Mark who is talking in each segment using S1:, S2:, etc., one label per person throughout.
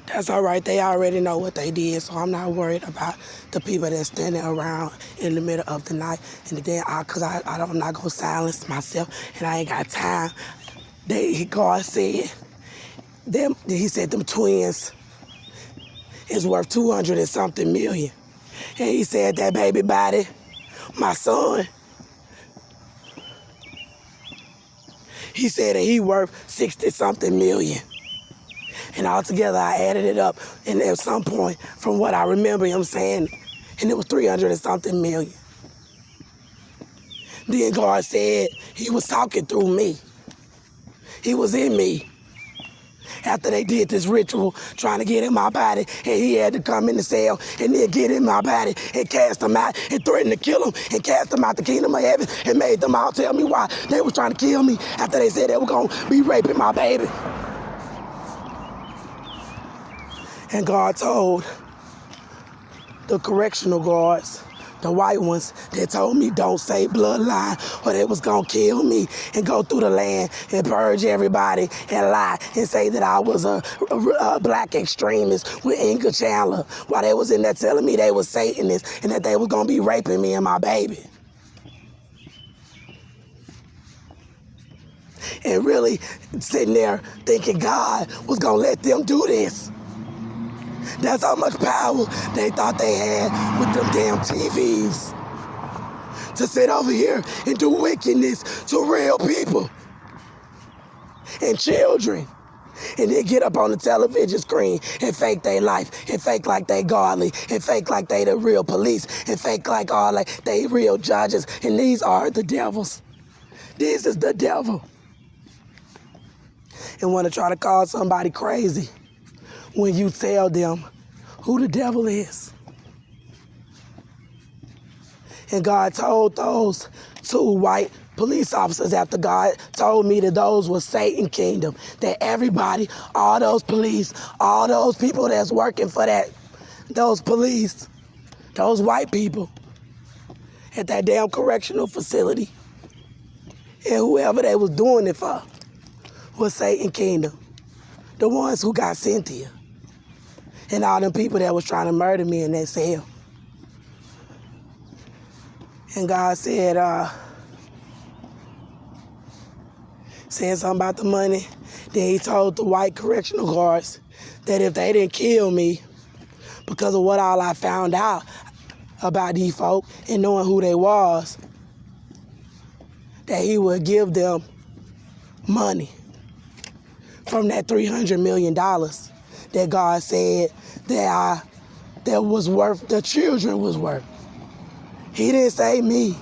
S1: That's all right. They already know what they did, so I'm not worried about the people that's standing around in the middle of the night. And then, because I'm not going to silence myself, and I ain't got time. God said, he said them twins is worth 200 and something million. And he said that baby body, my son, he said that he worth 60 something million. And altogether, I added it up, and at some point, from what I remember him saying, and it was 300 and something million. Then God said he was talking through me. He was in me. After they did this ritual, trying to get in my body, and he had to come in the cell and then get in my body and cast them out and threaten to kill them and cast them out the kingdom of heaven and made them all tell me why they were trying to kill me after they said they were going to be raping my baby. And God told the correctional guards, the white ones, that told me don't say bloodline or they was gonna kill me, and go through the land and purge everybody and lie and say that I was a black extremist with Inga Chandler while they was in there telling me they was Satanists and that they was gonna be raping me and my baby. And really sitting there thinking God was gonna let them do this. That's how much power they thought they had with them damn TVs to sit over here and do wickedness to real people and children, and then get up on the television screen and fake their life and fake like they godly and fake like they the real police and fake like all like they real judges. And these are the devils. This is the devil. And want to try to call somebody crazy when you tell them who the devil is. And God told those two white police officers, after God told me that those were Satan kingdom, that everybody, all those police, all those people that's working for those police, those white people at that damn correctional facility, and whoever they was doing it for was Satan kingdom. The ones who got Cynthia. And all them people that was trying to murder me in that cell. And God said something about the money. Then he told the white correctional guards that if they didn't kill me because of what all I found out about these folk and knowing who they was, that he would give them money from that $300 million that God said that was worth, the children was worth. He didn't say me.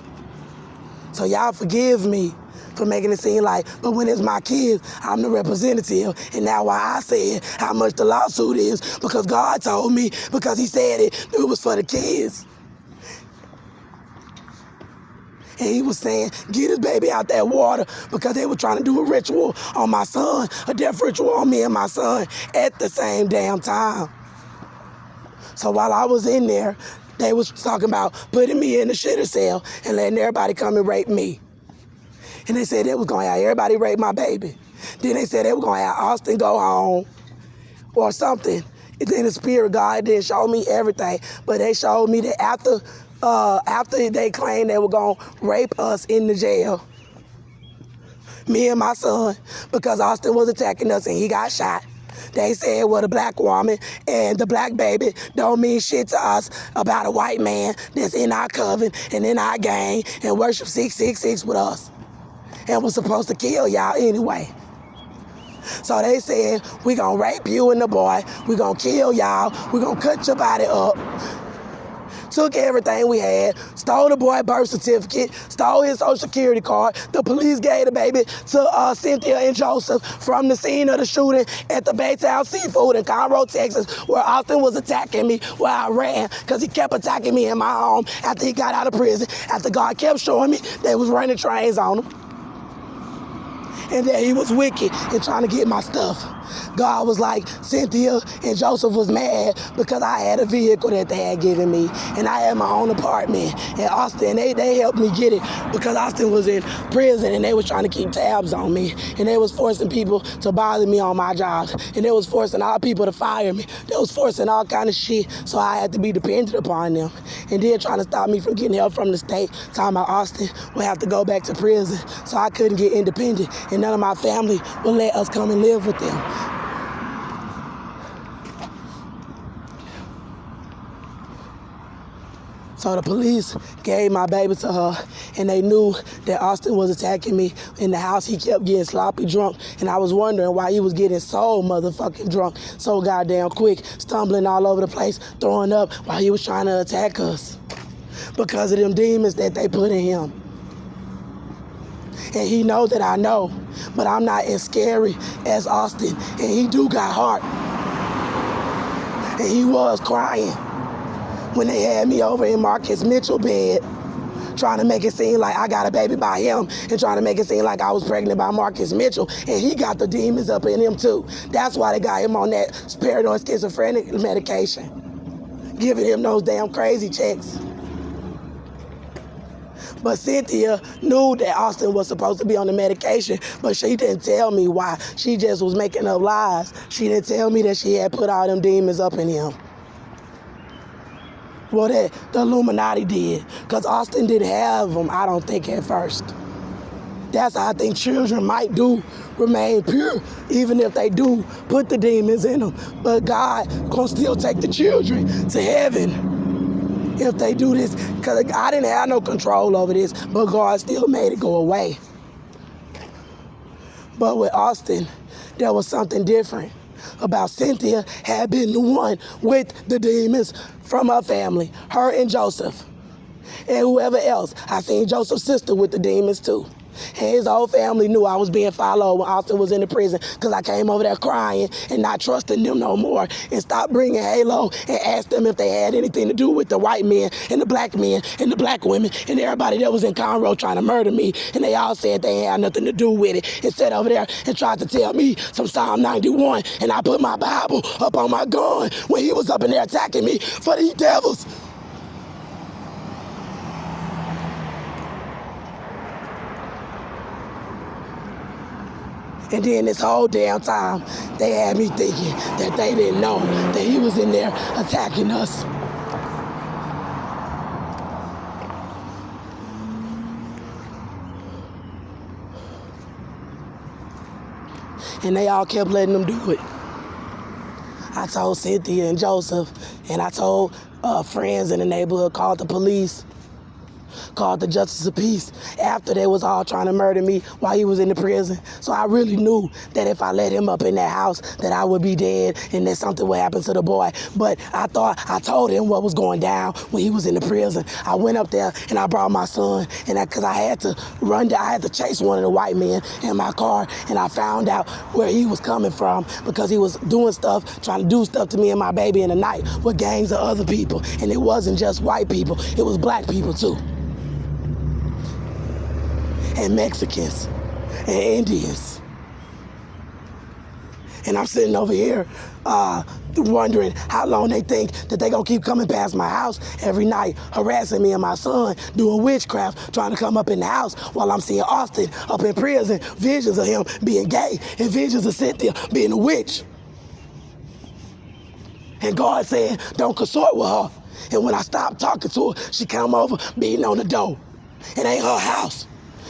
S1: So y'all forgive me for making it seem like, but when it's my kids, I'm the representative. And now why I said how much the lawsuit is, because God told me, because he said it was for the kids. And he was saying, get his baby out that water, because they were trying to do a ritual on my son, a death ritual on me and my son at the same damn time. So while I was in there, they was talking about putting me in the shitter cell and letting everybody come and rape me. And they said they was going to have everybody rape my baby. Then they said they were going to have Austin go home or something. In the spirit, God didn't show me everything, but they showed me that after they claimed they were going to rape us in the jail, me and my son, because Austin was attacking us and he got shot, they said, well, the black woman and the black baby don't mean shit to us about a white man that's in our coven and in our gang and worship 666 with us and was supposed to kill y'all anyway. So they said, we gonna rape you and the boy, we gonna kill y'all, we gonna cut your body up. Took everything we had, stole the boy birth certificate, stole his social security card. The police gave the baby to Cynthia and Joseph from the scene of the shooting at the Baytown Seafood in Conroe, Texas, where Austin was attacking me, where I ran, because he kept attacking me in my home after he got out of prison, after God kept showing me they was running trains on him. and that he was wicked and trying to get my stuff. God was like, Cynthia and Joseph was mad because I had a vehicle that they had given me, and I had my own apartment in Austin. They helped me get it because Austin was in prison, and they was trying to keep tabs on me, and they was forcing people to bother me on my jobs, and they was forcing all people to fire me. They was forcing all kind of shit, so I had to be dependent upon them. And then trying to stop me from getting help from the state, talking about Austin would have to go back to prison, so I couldn't get independent, and none of my family would let us come and live with them. So the police gave my baby to her, and they knew that Austin was attacking me in the house. He kept getting sloppy drunk, and I was wondering why he was getting so motherfucking drunk, so goddamn quick, stumbling all over the place, throwing up while he was trying to attack us because of them demons that they put in him. And he know that I know, but I'm not as scary as Austin, and he do got heart. And he was crying when they had me over in Marcus Mitchell bed, trying to make it seem like I got a baby by him and trying to make it seem like I was pregnant by Marcus Mitchell, and he got the demons up in him too. That's why they got him on that paranoid schizophrenic medication, giving him those damn crazy checks. But Cynthia knew that Austin was supposed to be on the medication, but she didn't tell me why. She just was making up lies. She didn't tell me that she had put all them demons up in him. Well, that the Illuminati did, because Austin didn't have them, I don't think, at first. That's how I think children might do remain pure, even if they do put the demons in them. But God gonna still take the children to heaven if they do this, because I didn't have no control over this, but God still made it go away. But with Austin, there was something different about. Cynthia had been the one with the demons from her family, her and Joseph, and whoever else. I seen Joseph's sister with the demons too. And his whole family knew I was being followed when Austin was in the prison, because I came over there crying and not trusting them no more, and stopped bringing Halo and asked them if they had anything to do with the white men and the black men and the black women and everybody that was in Conroe trying to murder me. And they all said they had nothing to do with it, and sat over there and tried to tell me some Psalm 91, and I put my Bible up on my gun when he was up in there attacking me for these devils. And then this whole damn time, they had me thinking that they didn't know that he was in there attacking us. And they all kept letting them do it. I told Cynthia and Joseph, and I told friends in the neighborhood, called the police, called the Justice of Peace after they was all trying to murder me while he was in the prison. So I really knew that if I let him up in that house, that I would be dead and that something would happen to the boy. But I told him what was going down when he was in the prison. I went up there and I brought my son, and because I had to I had to chase one of the white men in my car, and I found out where he was coming from, because he was doing stuff, trying to do stuff to me and my baby in the night with gangs of other people. And it wasn't just white people, it was black people too, and Mexicans, and Indians. And I'm sitting over here wondering how long they think that they gonna keep coming past my house every night, harassing me and my son, doing witchcraft, trying to come up in the house while I'm seeing Austin up in prison, visions of him being gay, and visions of Cynthia being a witch. And God said, don't consort with her. And when I stopped talking to her, she come over beating on the door. It ain't her house.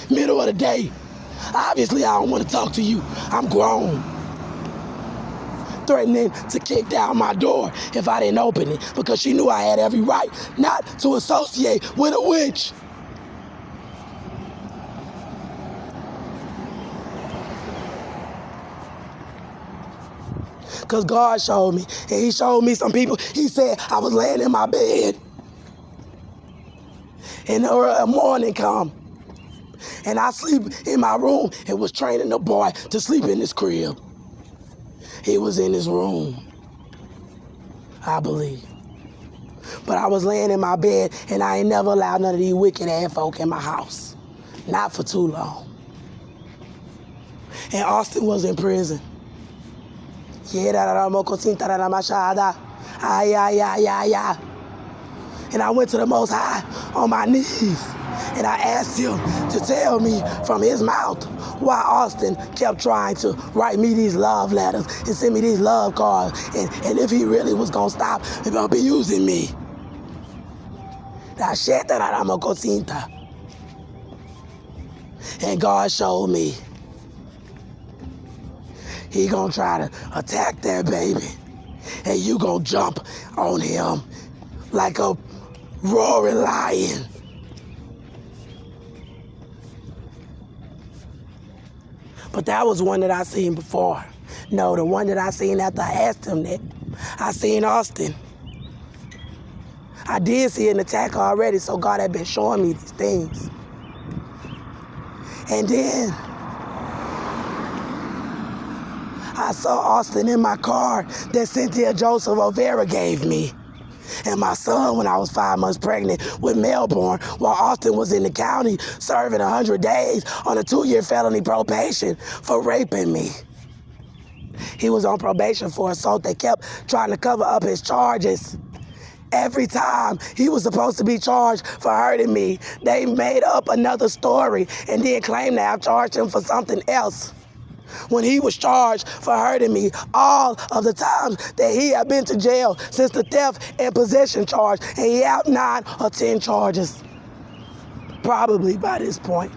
S1: Middle of the day. Obviously, I don't want to talk to you. I'm grown. Threatening to kick down my door if I didn't open it, because she knew I had every right not to associate with a witch. Because God showed me, and he showed me some people. He said I was laying in my bed, and the morning come, and I sleep in my room, and was training the boy to sleep in his crib. He was in his room, I believe. But I was laying in my bed, and I ain't never allowed none of these wicked ass folk in my house. Not for too long. And Austin was in prison. And I went to the Most High on my knees, and I asked him to tell me from his mouth why Austin kept trying to write me these love letters and send me these love cards, and if he really was going to stop abusing me. And God showed me he gonna try to attack that baby, and you gonna jump on him like a roaring lion. But that was one that I seen before. No, the one that I seen after I asked him that, I seen Austin. I did see an attack already, so God had been showing me these things. And then I saw Austin in my car that Cynthia Joseph O'Vera gave me. And my son, when I was 5 months pregnant with Melbourne, while Austin was in the county serving 100 days on a 2-year felony probation for raping me. He was on probation for assault. They kept trying to cover up his charges. Every time he was supposed to be charged for hurting me, they made up another story and then claimed that I've charged him for something else. When he was charged for hurting me, all of the times that he had been to jail since the theft and possession charge, and he had 9 or 10 charges, probably by this point.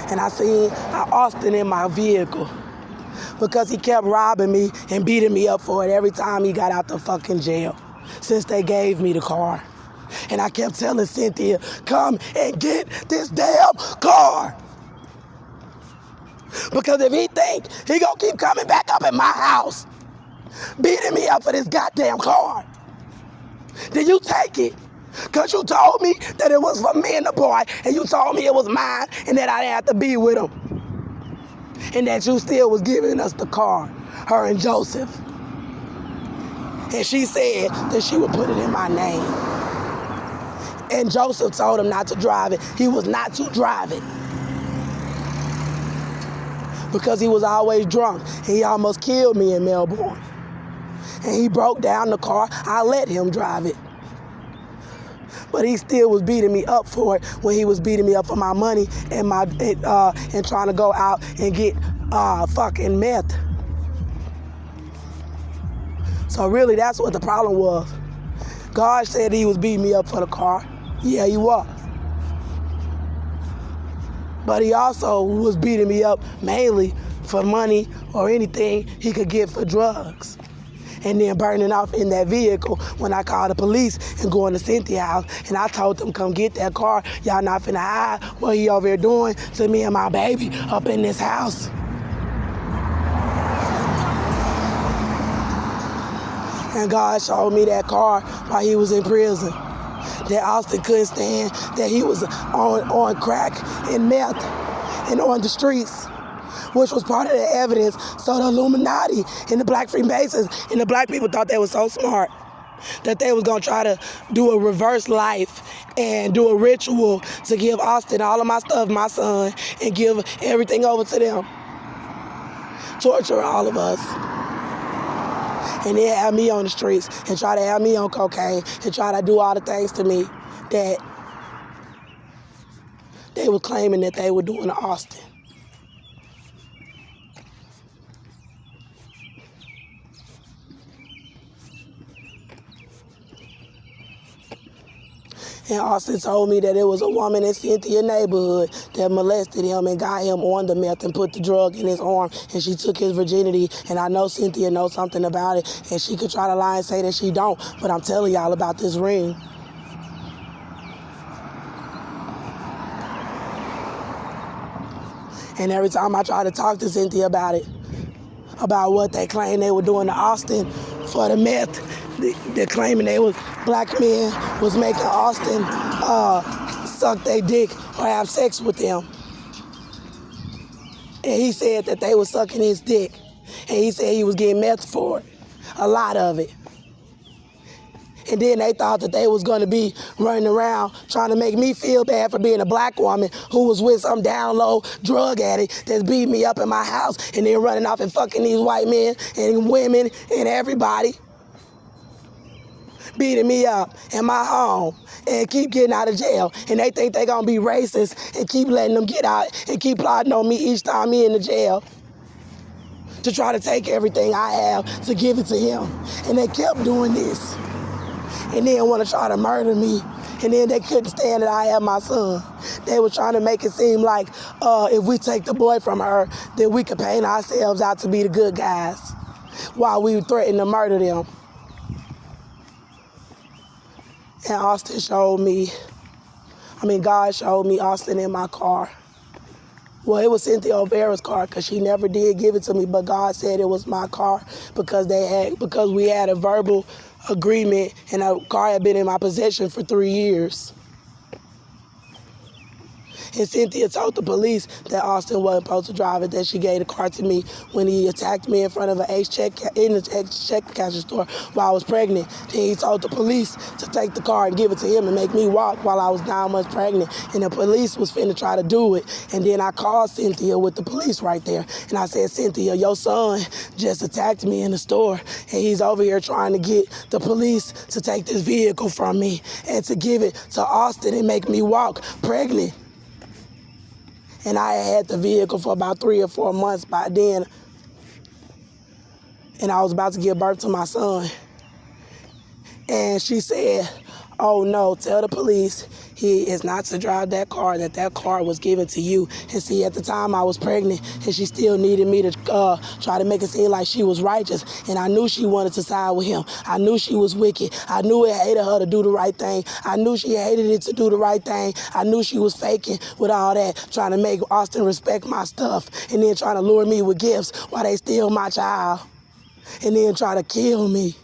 S1: And I seen Austin in my vehicle because he kept robbing me and beating me up for it every time he got out the fucking jail since they gave me the car. And I kept telling Cynthia, come and get this damn car. Because if he think he gonna keep coming back up in my house, beating me up for this goddamn car, then you take it. Because you told me that it was for me and the boy, and you told me it was mine, and that I didn't have to be with him. And that you still was giving us the car, her and Joseph. And she said that she would put it in my name. And Joseph told him not to drive it. He was not to drive it. Because he was always drunk. And he almost killed me in Melbourne. And he broke down the car. I let him drive it. But he still was beating me up for it when he was beating me up for my money and and trying to go out and get fucking meth. So really, that's what the problem was. God said he was beating me up for the car. Yeah, he was. But he also was beating me up mainly for money or anything he could get for drugs. And then burning off in that vehicle when I called the police and going to Cynthia's house. And I told them, come get that car. Y'all not finna hide what he over here doing to me and my baby up in this house. And God showed me that car while he was in prison. That Austin couldn't stand, that he was on crack and meth and on the streets, which was part of the evidence. So the Illuminati and the Black Freemasons and the black people thought they were so smart that they was gonna try to do a reverse life and do a ritual to give Austin all of my stuff, my son, and give everything over to them. Torture all of us. And then have me on the streets and try to have me on cocaine and try to do all the things to me that they were claiming that they were doing to Austin. And Austin told me that it was a woman in Cynthia's neighborhood that molested him and got him on the meth and put the drug in his arm, and she took his virginity. And I know Cynthia knows something about it, and she could try to lie and say that she don't, but I'm telling y'all about this ring. And every time I try to talk to Cynthia about it, about what they claim they were doing to Austin for the meth, they're claiming they was black men was making Austin suck their dick or have sex with them. And he said that they was sucking his dick. And he said he was getting meth for it, a lot of it. And then they thought that they was going to be running around trying to make me feel bad for being a black woman who was with some down low drug addict that's beating me up in my house and then running off and fucking these white men and women and everybody, beating me up in my home and keep getting out of jail. And they think they gonna be racist and keep letting them get out and keep plotting on me each time he in the jail to try to take everything I have to give it to him. And they kept doing this. And then want to try to murder me. And then they couldn't stand that I had my son. They were trying to make it seem like if we take the boy from her, then we could paint ourselves out to be the good guys while we threatened to murder them. And Austin showed me, God showed me Austin in my car. Well, it was Cynthia O'Vera's car because she never did give it to me, but God said it was my car because we had a verbal agreement and the car had been in my possession for 3 years. And Cynthia told the police that Austin wasn't supposed to drive it, that she gave the car to me when he attacked me in front of in the check cashier store while I was pregnant. Then he told the police to take the car and give it to him and make me walk while I was 9 months pregnant. And the police was finna try to do it. And then I called Cynthia with the police right there. And I said, Cynthia, your son just attacked me in the store. And he's over here trying to get the police to take this vehicle from me and to give it to Austin and make me walk pregnant. And I had the vehicle for about 3 or 4 months by then. And I was about to give birth to my son. And she said, oh no, tell the police he is not to drive that car was given to you. And see, at the time I was pregnant and she still needed me to try to make it seem like she was righteous. And I knew she wanted to side with him. I knew she was wicked. I knew it hated her to do the right thing. I knew she hated it to do the right thing. I knew she was faking with all that, trying to make Austin respect my stuff and then trying to lure me with gifts while they steal my child and then try to kill me.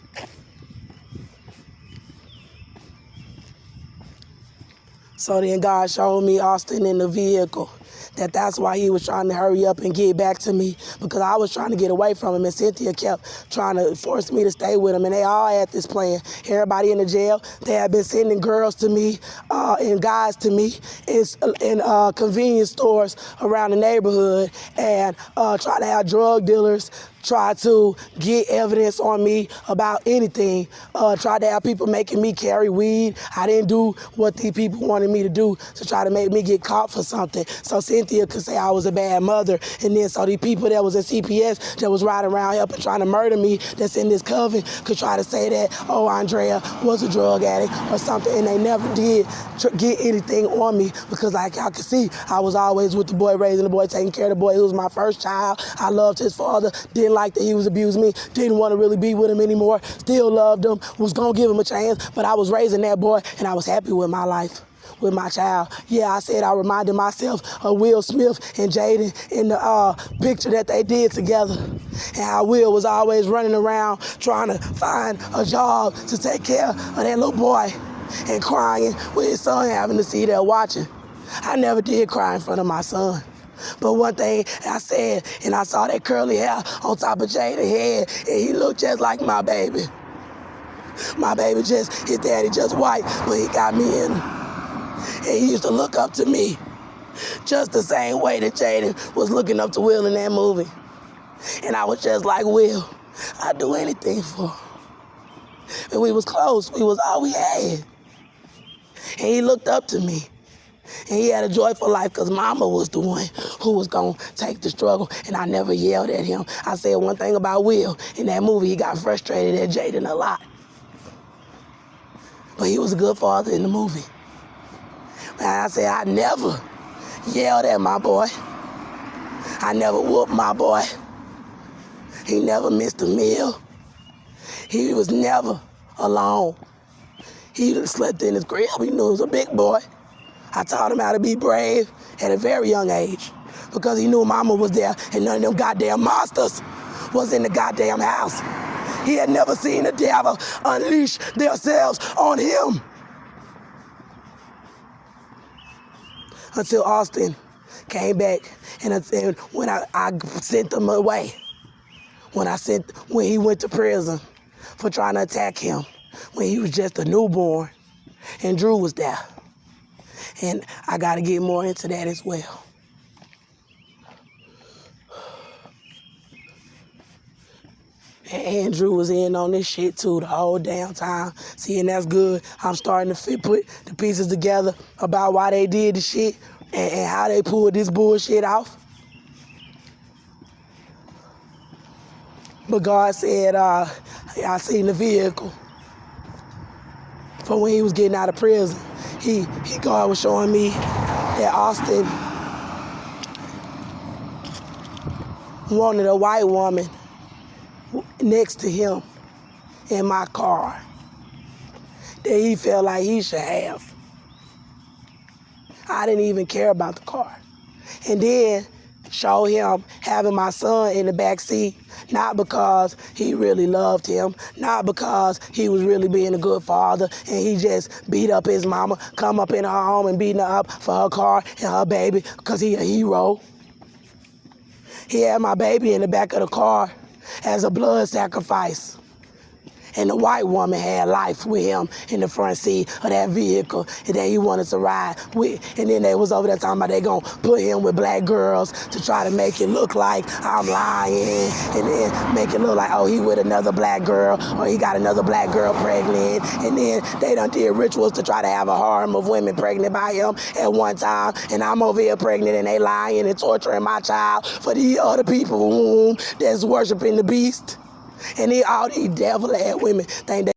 S1: So then God showed me Austin in the vehicle, that's why he was trying to hurry up and get back to me, because I was trying to get away from him and Cynthia kept trying to force me to stay with him, and they all had this plan. Everybody in the jail, they had been sending girls to me and guys to me in convenience stores around the neighborhood and try to have drug dealers try to get evidence on me about anything. Tried to have people making me carry weed. I didn't do what these people wanted me to do to try to make me get caught for something. So Cynthia could say I was a bad mother. And then so these people that was in CPS that was riding around helping trying to murder me that's in this coven could try to say that, oh, Andrea was a drug addict or something. And they never did get anything on me because like y'all can see, I was always with the boy, raising the boy, taking care of the boy. He was my first child. I loved his father. Didn't like that he was abusing me, didn't want to really be with him anymore, still loved him, was going to give him a chance, but I was raising that boy and I was happy with my life, with my child. Yeah, I said I reminded myself of Will Smith and Jaden in the picture that they did together, and how Will was always running around trying to find a job to take care of that little boy and crying with his son having to see that watching. I never did cry in front of my son. But one thing I said, and I saw that curly hair on top of Jaden's head, and he looked just like my baby. My baby his daddy just white, but he got me in him. And he used to look up to me just the same way that Jaden was looking up to Will in that movie. And I was just like Will. I'd do anything for him. And we was close. We was all we had. And he looked up to me. And he had a joyful life because mama was the one who was going to take the struggle, and I never yelled at him. I said one thing about Will. In that movie, he got frustrated at Jaden a lot. But he was a good father in the movie. And I said I never yelled at my boy. I never whooped my boy. He never missed a meal. He was never alone. He slept in his crib. He knew he was a big boy. I taught him how to be brave at a very young age because he knew mama was there and none of them goddamn monsters was in the goddamn house. He had never seen the devil unleash themselves on him until Austin came back and when I sent him away, when he went to prison for trying to attack him. when he was just a newborn, and Drew was there. And I got to get more into that as well. And Andrew was in on this shit too the whole damn time. See, and that's good. I'm starting to put the pieces together about why they did the shit and how they pulled this bullshit off. But God said, I seen the vehicle from when he was getting out of prison. God was showing me that Austin wanted a white woman next to him in my car that he felt like he should have. I didn't even care about the car. And then show him having my son in the back seat, not because he really loved him, not because he was really being a good father and he just beat up his mama, come up in her home and beating her up for her car and her baby because he a hero. He had my baby in the back of the car as a blood sacrifice. And the white woman had life with him in the front seat of that vehicle and that he wanted to ride with. And then they was over there talking about they gonna put him with black girls to try to make it look like I'm lying, and then make it look like, oh, he with another black girl, or he got another black girl pregnant. And then they done did rituals to try to have a harem of women pregnant by him at one time. And I'm over here pregnant and they lying and torturing my child for these other people that's worshiping the beast. And all these devil-ass women think they